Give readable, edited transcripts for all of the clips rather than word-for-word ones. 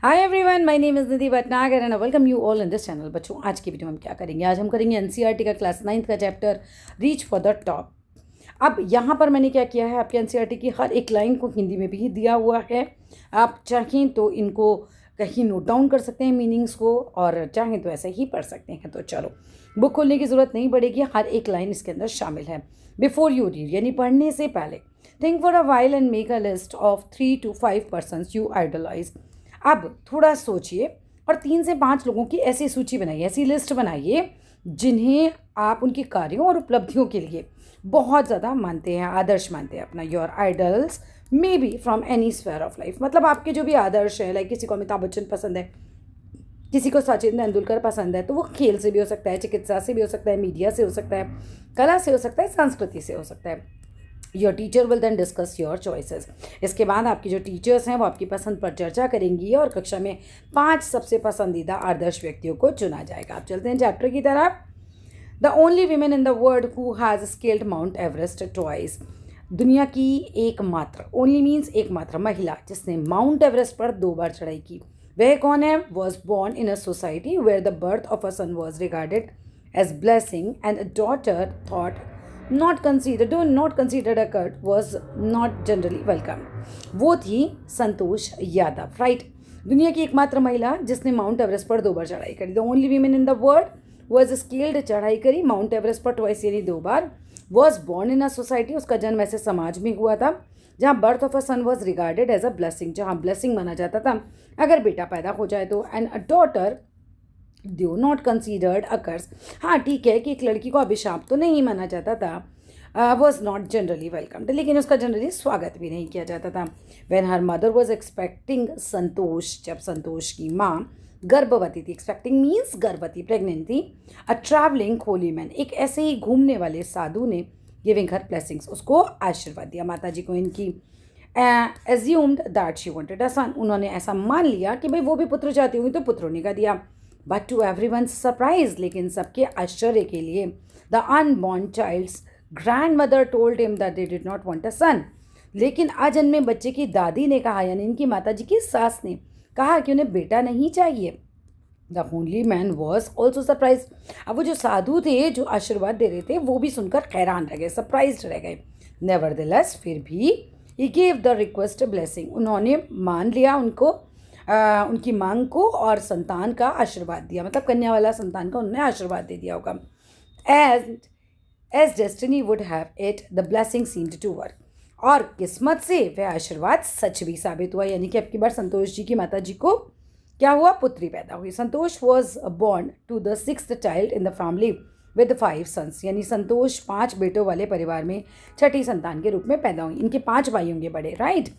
Hi everyone, my name is Nidhi Bhatnagar and welcome you all in this channel. बच्चों, आज की video में हम क्या करेंगे? आज हम करेंगे एनसीईआरटी का क्लास 9th का chapter reach for the top. अब यहाँ पर मैंने क्या किया है, आपके एनसीईआरटी की हर एक लाइन को हिंदी में भी दिया हुआ है। आप चाहें तो इनको कहीं नोट डाउन कर सकते हैं मीनिंग्स को, और चाहें तो ऐसे ही पढ़ सकते हैं। तो चलो, बुक खोलने की ज़रूरत नहीं पड़ेगी, हर एक लाइन इसके अंदर शामिल है। बिफोर यू रीड, यानी पढ़ने से पहले, think for a while and make a list of 3 to 5 persons you idolize. अब थोड़ा सोचिए और 3 से 5 लोगों की ऐसी सूची बनाइए, ऐसी लिस्ट बनाइए जिन्हें आप उनके कार्यों और उपलब्धियों के लिए बहुत ज़्यादा मानते हैं, आदर्श मानते हैं अपना। Your idols may be from any sphere of life, मतलब आपके जो भी आदर्श है, लाइक किसी को अमिताभ बच्चन पसंद है, किसी को सचिन तेंदुलकर पसंद है, तो वो खेल से भी हो सकता है, चिकित्सा से भी हो सकता है, मीडिया से हो सकता है, कला से हो सकता है, संस्कृति से हो सकता है। Your teacher will then discuss your choices. इसके बाद आपकी जो टीचर्स हैं वो आपकी पसंद पर चर्चा करेंगी और कक्षा में 5 सबसे पसंदीदा आदर्श व्यक्तियों को चुना जाएगा। आप चलते हैं चैप्टर की तरफ। The only women in the world who has scaled Mount Everest twice. दुनिया की एकमात्र, ओनली मीन्स एकमात्र महिला जिसने माउंट एवरेस्ट पर 2 बार चढ़ाई की, वह कौन है? Was born in a society where the birth of a son was regarded as blessing and a daughter thought not considered, do not considered a cut was not generally welcome। वो थी Santosh Yadav, right. दुनिया की एकमात्र महिला जिसने mount Everest पर 2 बार चढ़ाई करी। The only women in the world was scaled, चढ़ाई करी माउंट एवरेस्ट पर ट्वाइस यानी 2 बार। Was born in a society, उसका जन्म ऐसे समाज में हुआ था जहाँ birth of a son was regarded as a blessing, जहाँ ब्लेसिंग माना जाता था अगर बेटा पैदा हो जाए तो। And a daughter though not considered a curse, हाँ ठीक है कि एक लड़की को अभिशाप तो नहीं माना जाता था, वॉज नॉट जनरली वेलकम्ड, लेकिन उसका जनरली स्वागत भी नहीं किया जाता था। When her mother was expecting Santosh, जब संतोष की माँ गर्भवती थी, एक्सपेक्टिंग मीन्स गर्भवती, प्रेग्नेंट थी, अ ट्रैवलिंग होली मैन, एक ऐसे ही घूमने वाले साधु ने गिविंग हर ब्लेसिंग्स, उसको आशीर्वाद दिया। माता जी को इनकी assumed that she wanted a son, उन्होंने ऐसा मान लिया कि भाई वो भी पुत्र चाहती होंगी तो पुत्र होने का दिया। बट टू एवरीवन्स सरप्राइज, लेकिन सबके आश्चर्य के लिए, the unborn child's grandmother told him that they did not want a son, लेकिन अजन्मे बच्चे की दादी ने कहा, यानी इनकी माता जी की सास ने कहा कि उन्हें बेटा नहीं चाहिए। The होनली man was also surprise, अब वो जो साधु थे जो आशीर्वाद दे रहे थे वो भी सुनकर हैरान रह गए, सरप्राइज रह गए। नेवरदलेस, फिर भी he gave the request blessing, उन्होंने मान लिया उनको, उनकी मांग को और संतान का आशीर्वाद दिया, मतलब कन्या वाला संतान का उन्होंने आशीर्वाद दे दिया होगा। As as destiny would have it the blessing seemed to work, और किस्मत से वह आशीर्वाद सच भी साबित हुआ, यानी कि अब की बार संतोष जी की माता जी को क्या हुआ? पुत्री पैदा हुई। Santosh was born to the 6th child in the family with 5 sons, यानी संतोष 5 बेटों वाले परिवार में छठी संतान के रूप में पैदा हुई। इनके 5 भाई होंगे बड़े, राइट।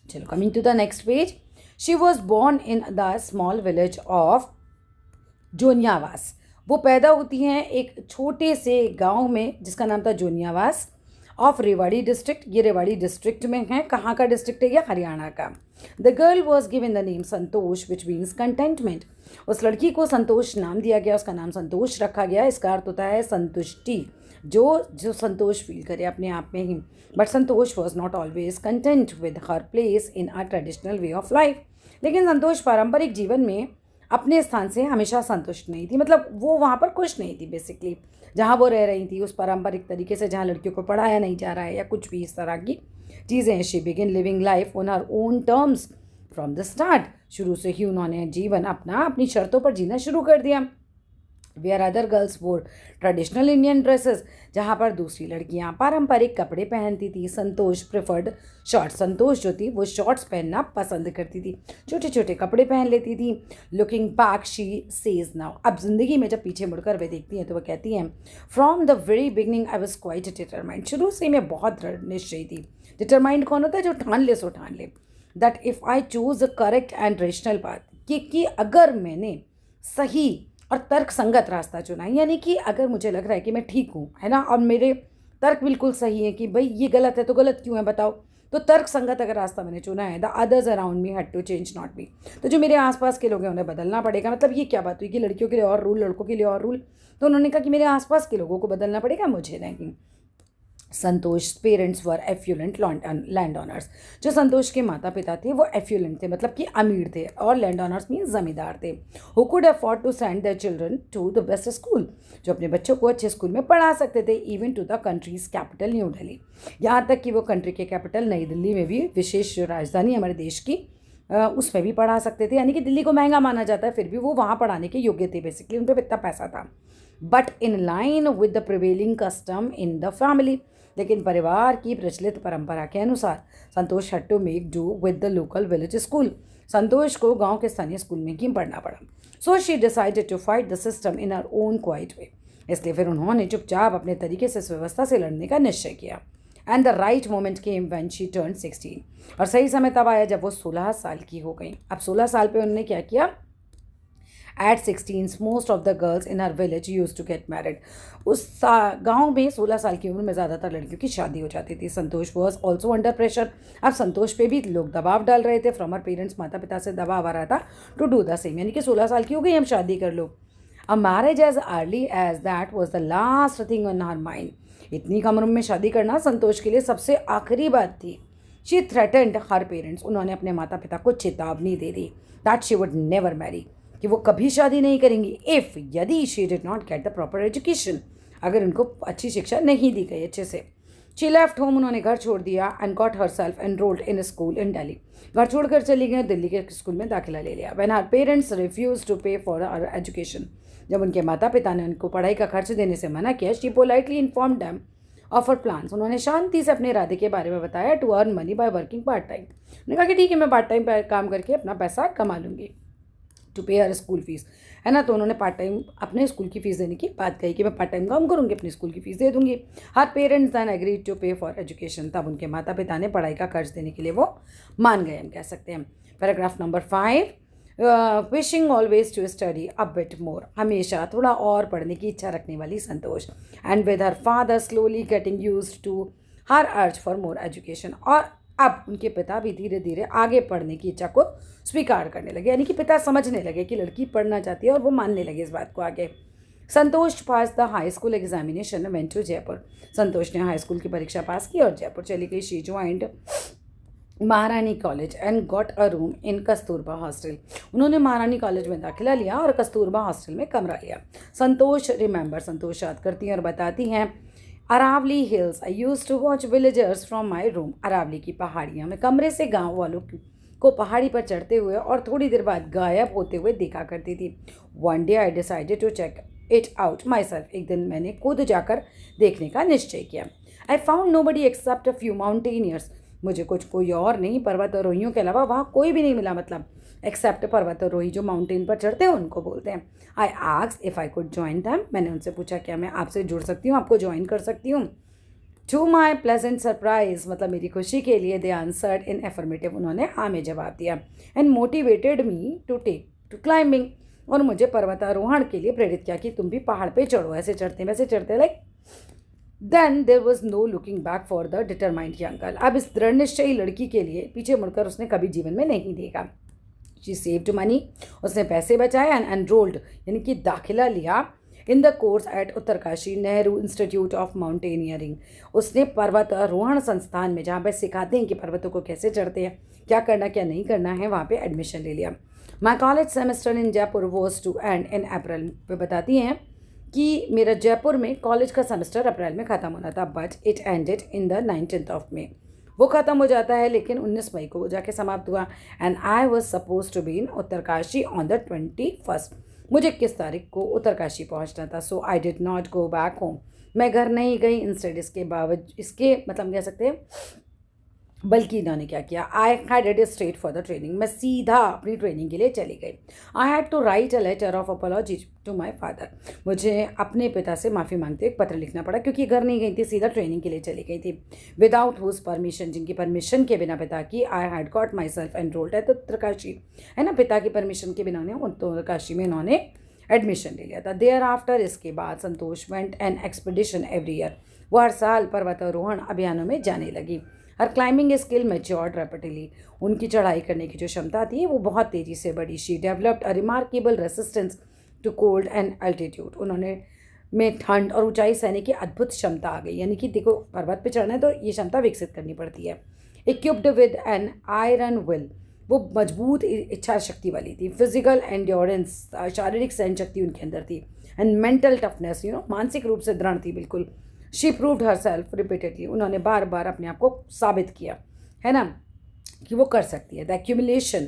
चलो, coming to the next page. She was born in the small village of Joniyawas, वो पैदा होती हैं एक छोटे से गांव में जिसका नाम था जोनियावास, ऑफ रेवाड़ी डिस्ट्रिक्ट, ये रेवाड़ी डिस्ट्रिक्ट में है। कहाँ का डिस्ट्रिक्ट है? ये हरियाणा का। The girl was given the name Santosh which means contentment, उस लड़की को संतोष नाम दिया गया, उसका नाम संतोष रखा गया। इसका अर्थ होता है संतुष्टि, जो जो संतोष फील करे अपने आप में ही। But Santosh was not always content with her place in a traditional way of life, लेकिन संतोष पारंपरिक जीवन में अपने स्थान से हमेशा संतुष्ट नहीं थी, मतलब वो वहाँ पर खुश नहीं थी बेसिकली, जहाँ वो रह रही थी उस पारंपरिक तरीके से जहाँ लड़कियों को पढ़ाया नहीं जा रहा है या कुछ भी इस तरह की चीज़ें। She begin living life on her own terms from the start, शुरू से ही उन्होंने जीवन अपना अपनी शर्तों पर जीना शुरू कर दिया। वेयर अदर गर्ल्स वोर ट्रेडिशनल इंडियन ड्रेसेस, जहाँ पर दूसरी लड़कियाँ पारंपरिक कपड़े पहनती थी, संतोष प्रेफर्ड शॉर्ट्स, संतोष जो थी वो शॉर्ट्स पहनना पसंद करती थी, छोटे छोटे कपड़े पहन लेती थी। Looking back she says now, अब जिंदगी में जब पीछे मुड़कर वे देखती हैं तो वह कहती हैं, from the very beginning I was quite determined, शुरू से मैं बहुत दृढ़ निश्चयी थी। डिटरमाइंड कौन होता है? जो ठान ले सो ठान ले। That if I choose a correct and rational path, कि अगर मैंने सही और तर्क संगत रास्ता चुना, यानी कि अगर मुझे लग रहा है कि मैं ठीक हूँ, है ना, और मेरे तर्क बिल्कुल सही है कि भाई ये गलत है तो गलत क्यों है बताओ, तो तर्क संगत अगर रास्ता मैंने चुना है, the others around me had to change not me, तो जो मेरे आसपास के लोग हैं उन्हें बदलना पड़ेगा। मतलब ये क्या बात हुई कि लड़कियों के लिए और रूल, लड़कों के लिए और रूल, तो उन्होंने कहा कि मेरे आसपास के लोगों को बदलना पड़ेगा, मुझे नहीं। संतोष पेरेंट्स वर एफ्यूलेंट लैंड ऑनर्स। जो संतोष के माता पिता थे वो एफ्यूलेंट थे, मतलब कि अमीर थे, और लैंड ऑनर्स मीन जमींदार थे। Who could afford to send their children to the best school, जो अपने बच्चों को अच्छे स्कूल में पढ़ा सकते थे, even to the country's capital New Delhi, यहाँ तक कि वो कंट्री के कैपिटल नई दिल्ली में भी, विशेष जो राजधानी हमारे देश की, उसमें भी पढ़ा सकते थे। यानी कि दिल्ली को महंगा माना जाता है, फिर भी वो वहाँ पढ़ाने के योग्य थे, बेसिकली उन पर इतना पैसा था। But in line with the prevailing custom in the family, लेकिन परिवार की प्रचलित परंपरा के अनुसार Santosh had to make do with the local village school, Santosh को गांव के स्थानीय स्कूल में ही पढ़ना पड़ा। So she decided to fight the system in her own quiet way, इसलिए फिर उन्होंने चुपचाप अपने तरीके से इस व्यवस्था से लड़ने का निश्चय किया। And the right moment came when she turn 16, और सही समय तब आया जब वो 16 साल की हो गई। अब 16 साल पे उन्होंने क्या किया? At 16, most of the girls in her village used to get married. उस गांव में 16 साल की उम्र में ज़्यादातर लड़कियों की शादी हो जाती थी। संतोष वॉज ऑल्सो अंडर प्रेशर, अब संतोष पे भी लोग दबाव डाल रहे थे, फ्रॉम हर पेरेंट्स, माता पिता से दबाव आ रहा था टू डू द सेम, यानी कि 16 साल की हो गई, हम शादी कर लो। A marriage age early age that was the last thing on her mind, इतनी कम उम्र में शादी करना संतोष के लिए सबसे आखिरी बात थी। शी थ्रेटेंड हर पेरेंट्स, उन्होंने अपने माता पिता को चेतावनी दे दी that she would never marry, कि वो कभी शादी नहीं करेंगी, इफ़ यदि she did not get the proper education, अगर उनको अच्छी शिक्षा नहीं दी गई अच्छे से। शी लेफ्ट होम, उन्होंने घर छोड़ दिया, and got her self enrolled in school इन दिल्ली, घर छोड़कर चली गई, दिल्ली के स्कूल में दाखिला ले लिया। When her parents refuse to pay for her education, जब उनके माता पिता ने उनको पढ़ाई का खर्च देने से मना किया, she politely inform them of her plans, उन्होंने शांति से अपने इरादे के बारे में बताया, to earn money by working part time, उन्होंने कहा कि ठीक है मैं पार्ट टाइम काम करके अपना पैसा कमा लूँगी, टू पे हर स्कूल फीस, है ना। तो उन्होंने पार्ट टाइम अपने स्कूल की फ़ीस देने की बात कही कि मैं पार्ट टाइम काम करूँगी, अपनी स्कूल की फ़ीस दे दूँगी। हर parents then agreed to pay for education, तब उनके माता पिता ने पढ़ाई का खर्च देने के लिए वो मान गए, हम कह सकते हैं। Paragraph number 5, wishing always to study a bit more, हमेशा थोड़ा और पढ़ने की इच्छा रखने वाली Santosh, and with her father slowly getting used to her urge for more education, और अब उनके पिता भी धीरे धीरे आगे पढ़ने की इच्छा को स्वीकार करने लगे, यानी कि पिता समझने लगे कि लड़की पढ़ना चाहती है और वो मानने लगे इस बात को आगे। Santosh pass the high school examination, went to Jaipur, Santosh ने हाई स्कूल की परीक्षा पास की और जयपुर चली गई। शी ज्वाइंड महारानी college and got a room in Kasturba hostel, उन्होंने महारानी कॉलेज में दाखिला लिया और कस्तूरबा हॉस्टल में कमरा लिया। संतोष रिमेंबर, संतोष याद करती हैं और बताती हैं, Aravalli hills I use to watch villagers from my room, Aravalli की पहाड़ियाँ में कमरे से गाँव वालों को पहाड़ी पर चढ़ते हुए और थोड़ी देर बाद गायब होते हुए देखा करती थी। One day I decided to check it out myself, एक दिन मैंने खुद जाकर देखने का निश्चय किया। I found nobody except a few mountaineers, मुझे कुछ कोई और नहीं, पर्वतारोहियों के अलावा वहाँ कोई भी नहीं मिला, मतलब एक्सेप्ट पर्वतारोही जो माउंटेन पर चढ़ते हैं उनको बोलते हैं। I asked if I could join them, मैंने उनसे पूछा क्या मैं आपसे जुड़ सकती हूँ, आपको ज्वाइन कर सकती हूँ। टू माई प्लेजेंट सरप्राइज, मतलब मेरी खुशी के लिए, दे आंसर्ड इन एफर्मेटिव, उन्होंने हाँ में जवाब दिया। And motivated me to take to climbing, और मुझे पर्वतारोहण के लिए प्रेरित किया कि तुम भी पहाड़ पे चढ़ो, ऐसे चढ़ते वैसे चढ़ते, like. Then there was no looking back for the determined young girl, अब इस दृढ़ निश्चयी लड़की के लिए पीछे मुड़कर उसने कभी जीवन में नहीं देखा। शी सेव्ड मनी, उसने पैसे बचाए, एंड एनरोल्ड यानी कि दाखिला लिया in the course eight Uttarkashi Nehru institute of mountaineering, उसने पर्वतारोहण संस्थान में, जहाँ पर सिखाते हैं कि पर्वतों को कैसे चढ़ते हैं, क्या करना क्या नहीं करना है, वहाँ पे एडमिशन ले लिया। My college semester in Jaipur was to end in April, पे बताती हैं कि मेरा जयपुर में कॉलेज का सेमेस्टर अप्रैल में ख़त्म होना था, but it ended in the 19th of May, वो ख़त्म हो जाता है लेकिन 19 मई को वो जाके समाप्त हुआ। And I was suppose to be in Uttarkashi on the 21st, मुझे 21 तारीख को उत्तरकाशी पहुंचना था। So I did not go back home, मैं घर नहीं गई। इंस्टेड इसके बावजूद, इसके मतलब कह सकते हैं बल्कि इन्होंने क्या किया, I had straight for the training, मैं सीधा अपनी ट्रेनिंग के लिए चली गई। I had to write a letter of apology to my father, मुझे अपने पिता से माफ़ी मांगते एक पत्र लिखना पड़ा क्योंकि घर नहीं गई थी, सीधा ट्रेनिंग के लिए चली गई थी। विदाउट हुज परमिशन, जिनकी परमिशन के बिना पिता की, I had got myself enrolled at Uttarkashi, है ना, पिता की परमिशन के बिना उन्हें उत्तरकाशी में इन्होंने एडमिशन ले लिया था। देयर आफ्टर, इसके बाद Santosh went an expedition every year, वो हर साल पर्वतारोहण अभियानों में जाने लगी। Her climbing skill matured rapidly, उनकी चढ़ाई करने की जो क्षमता थी वो बहुत तेज़ी से बढ़ी। She developed a remarkable resistance to cold and altitude, उन्होंने में ठंड और ऊंचाई सहने की अद्भुत क्षमता आ गई। यानी कि देखो पर्वत पे चढ़ना है तो ये क्षमता विकसित करनी पड़ती है। Equipped with an iron will, वो मजबूत इच्छा शक्ति वाली थी। फिजिकल एंड्योरेंस, शारीरिक सहन शक्ति उनके अंदर थी। एंड मेंटल टफनेस, मानसिक रूप से दृढ़ थी बिल्कुल। She proved her self repeatedly, उन्होंने बार बार अपने आप को साबित किया, है ना, कि वो कर सकती है। The accumulation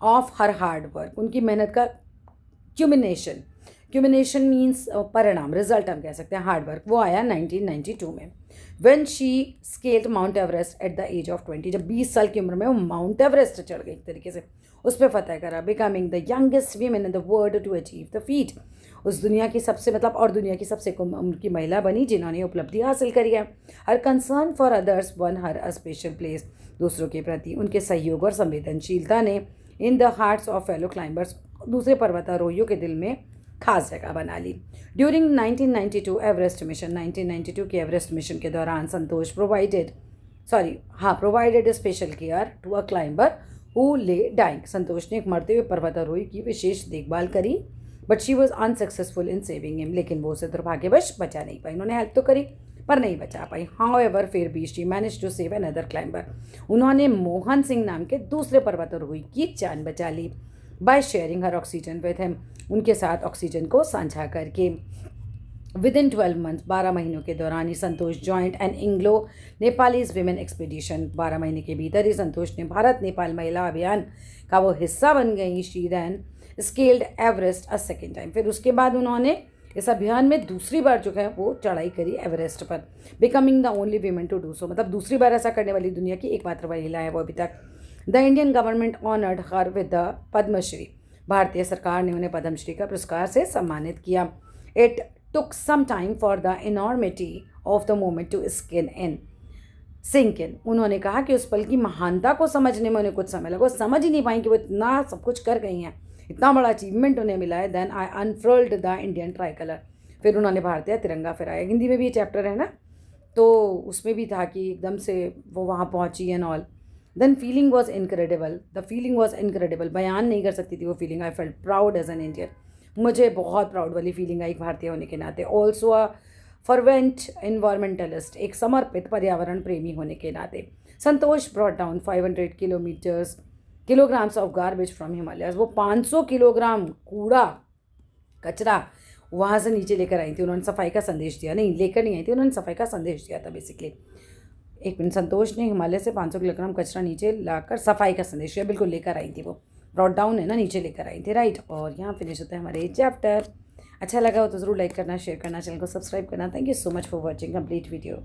of her hard work, उनकी मेहनत का क्यूमिनेशन मीन्स परिणाम, रिजल्ट हम कह सकते हैं, हार्ड वर्क, वो आया 1992 में। When she scaled Mount Everest at the age of 20, जब 20 साल की उम्र में वो माउंट एवरेस्ट चढ़ गई एक तरीके से, उस पर फतह करा। Becoming the youngest women in the world to achieve the feat, उस दुनिया की सबसे और दुनिया की सबसे कम उम्र की महिला बनी जिन्होंने उपलब्धि हासिल करी है। Her concern for others won her a special place, दूसरों के प्रति उनके सहयोग और संवेदनशीलता ने in the hearts of fellow climbers, दूसरे पर्वतारोहियों के दिल में खास जगह बना ली। ड्यूरिंग 1992 एवरेस्ट मिशन, 1992 के एवरेस्ट मिशन के दौरान Santosh provided special care to a climber who lay dying, संतोष ने एक मरते हुए पर्वतारोही की विशेष देखभाल करी। But she was unsuccessful in saving him, लेकिन वो उसे दुर्भाग्यवश बचा नहीं पाई। उन्होंने हेल्प तो करी पर नहीं बचा पाई। हाउएवर फिर भी she manage to save another climber, उन्होंने मोहन सिंह नाम के दूसरे पर्वतारोही की जान बचा ली। By sharing her oxygen with him, उनके साथ ऑक्सीजन को साझा करके। विद इन 12 मंथ, 12 महीनों के दौरान ही संतोष जॉइंट एंड इंग्लो नेपालीज विमेन एक्सपीडिशन, 12 महीने के भीतर ही संतोष ने भारत नेपाल महिला अभियान का वो हिस्सा बन गई। She then scaled Everest a second time, फिर उसके बाद उन्होंने इस अभियान में दूसरी बार जो है वो चढ़ाई करी एवरेस्ट पर। Becoming the only women to do so, मतलब दूसरी बार ऐसा करने वाली दुनिया की एकमात्र महिला है वो अभी तक। The Indian government honoured her with the Padma Shri, भारतीय सरकार ने उन्हें पद्मश्री का पुरस्कार से सम्मानित किया। It took some time for the enormity of the moment to sink in, उन्होंने कहा कि उस पल की महानता को समझने में उन्हें कुछ समय लगा, समझ ही नहीं पाई कि वो इतना सब कुछ कर गई हैं, इतना बड़ा अचीवमेंट उन्हें मिला है। Then I unfurled the Indian tricolour, फिर उन्होंने भारतीय तिरंगा फहराया। हिंदी में भी ये चैप्टर है ना, तो उसमें भी था कि एकदम से वो वहाँ पहुँची and all. Then feeling was incredible, the feeling was incredible, बयान नहीं कर सकती थी वो feeling. I felt proud as an Indian, मुझे बहुत प्राउड वाली फीलिंग आई एक भारतीय होने के नाते। ऑल्सो अ फर्वेंट इन्वायरमेंटलिस्ट, एक समर्पित पर्यावरण प्रेमी होने के नाते। Santosh brought down 500 kilograms of garbage from Himalayas, वो 500 किलोग्राम कूड़ा कचरा वहाँ से नीचे लेकर आई थी। उन्होंने सफाई का संदेश दिया, नहीं लेकर नहीं आई थी, उन्होंने सफाई का संदेश दिया था बेसिकली। एक मिनट, संतोष ने हिमालय से 500 किलोग्राम कचरा नीचे लाकर सफाई का संदेश दिया, बिल्कुल लेकर आई थी वो। ब्रॉट डाउन है ना, नीचे लेकर आई थी, राइट। और यहाँ फिनिश होता है हमारे चैप्टर। अच्छा लगा हो तो ज़रूर लाइक करना, शेयर करना, चैनल को सब्सक्राइब करना। Thank you so much for watching complete video.